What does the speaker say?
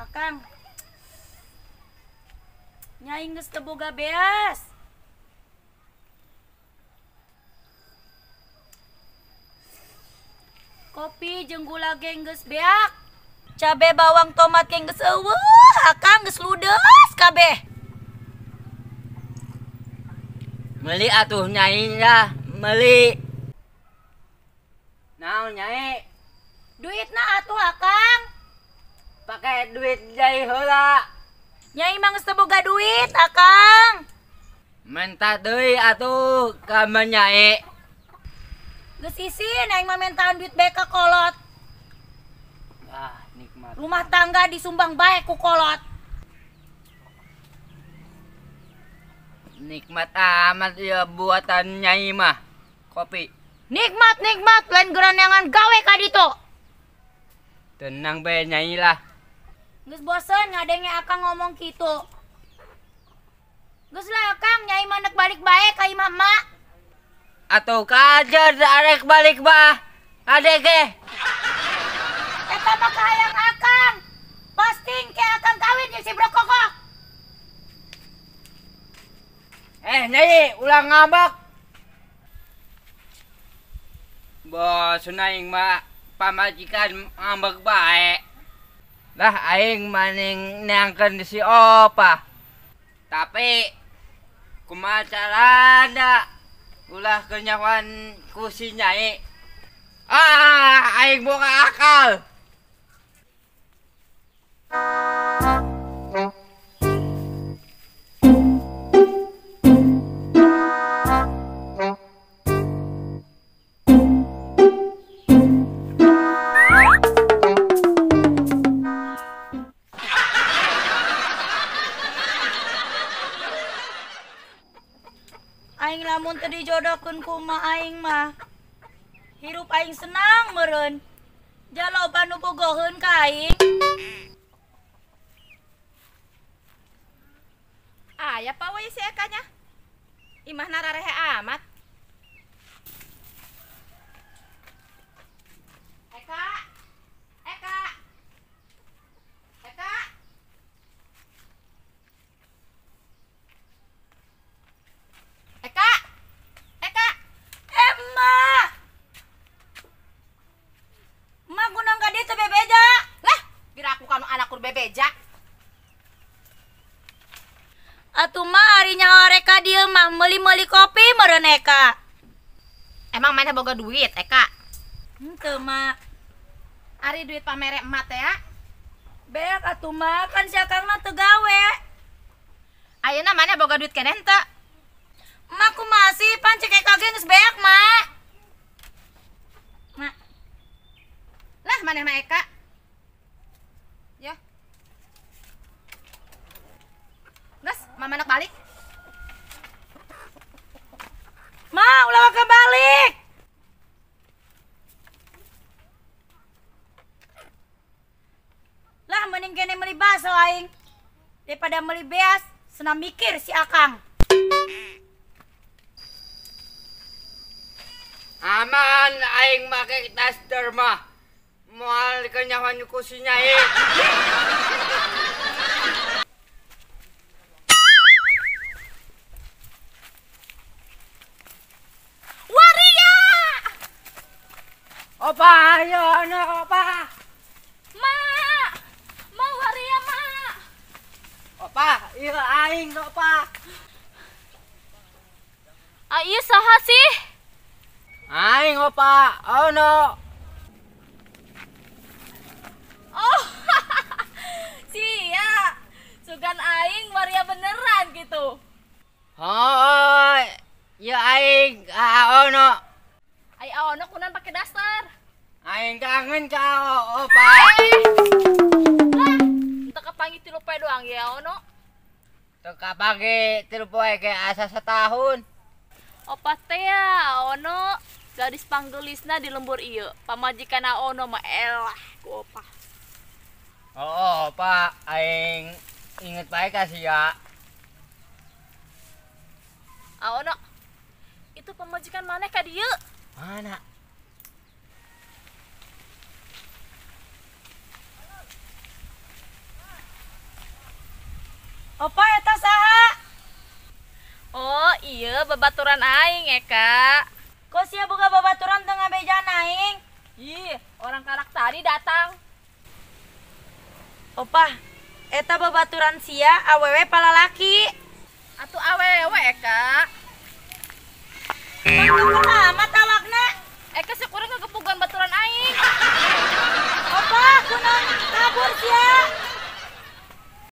Akang, nyai geus teu boga beas. Kopi jeung gula ge geus beak. Cabe bawang tomat ge geus eueuh, akang geus ludes kabeh. Meuli atuh nyai nya, meuli. Naon nyai? Duitna atuh akang. Pakai duit jai heula. Nyai mah geus teu boga duit, akang. Menta deui atuh ka nyai. Geus isin aing mah mentaan duit bae ka kolot. Ah, nikmat. Rumah tangga disumbang bae ku kolot. Nikmat amat ya buatan nyai mah. Kopi. Nikmat lain geranangan gawe ka ditu. Tenang be nyai lah. Geus bosen ngadenge akang ngomong kitu. Geus lah akang nyai manek balik bae ka imah mak. Atuh kajar arek balik bah. Adege. Eta mah kahayang akang. Posting ke akang kawin jeung si Brokokok. Nyai ulang ngambek. Bos aing mah pamajikan ngambek bae. Lah aing maning neangkeun si Opa. Tapi kumaha carana ulah kenyawan ku si nyai. Aing boga akal. Aing lamun teu dijodohkeun ku ma aing mah hirup aing senang meureun. Jaloba nu bogoheun ka aing. Aya pa we si Ekanya. Imahna rarehe amat. Eka. Eka. Eka. Eka. Eka. Emma. Emak gunung ka ditu bebeja. Lah, biraku kanu anak kur bebeja. Atuh mah ari nyawa reka dieu mah meuli-meuli kopi meureun Eka. Emang mana boga duit, Eka? Henteu mak. Ari duit pamere emat teh ya. Beak atuh mah kan si akangna teu gawe. Ayeuna mana boga duit keneh henteu? Mak kumaha sih pan cek Eka ge geus beak mak. Mak. Lah mana mah Eka? Ya. Gas, mama nak balik. Mak ulah ke balik. Lah mending kene meuli baso aing daripada meuli beas, senam mikir si akang. Aman aing make daster mah. Moal kenyawan ku si nyai. Waria! Opa, ayo anak opa. Ma! Mau waria, Ma! Opa, ieu aing opa. Ieu saha sih? Aing opa, ono. Oh, sia. Sugan aing waria beneran gitu. Oh, ya aing ono. Ai aono kunan pakai daster. Aing kangen ka opa. Lah, entah kepanggil 3 poe doang ya ono. Teu kapage 3 poe ke asa setahun. Opa teh ya ono gadis panggelisna di lembur ieu. Pamajikan ono mah elah ku opa. Oh, opa, aing inget bae ka sia. Ono itu pamajikan maneh ka dieu. Mana? Opa eta saha? Oh, iya babaturan aing Eka. Kok sia boga babaturan tengah beja aing? Ih, orang karak tadi datang. Opa, eta babaturan sia awewe palalaki. Atuh awewe Eka. Kan kenal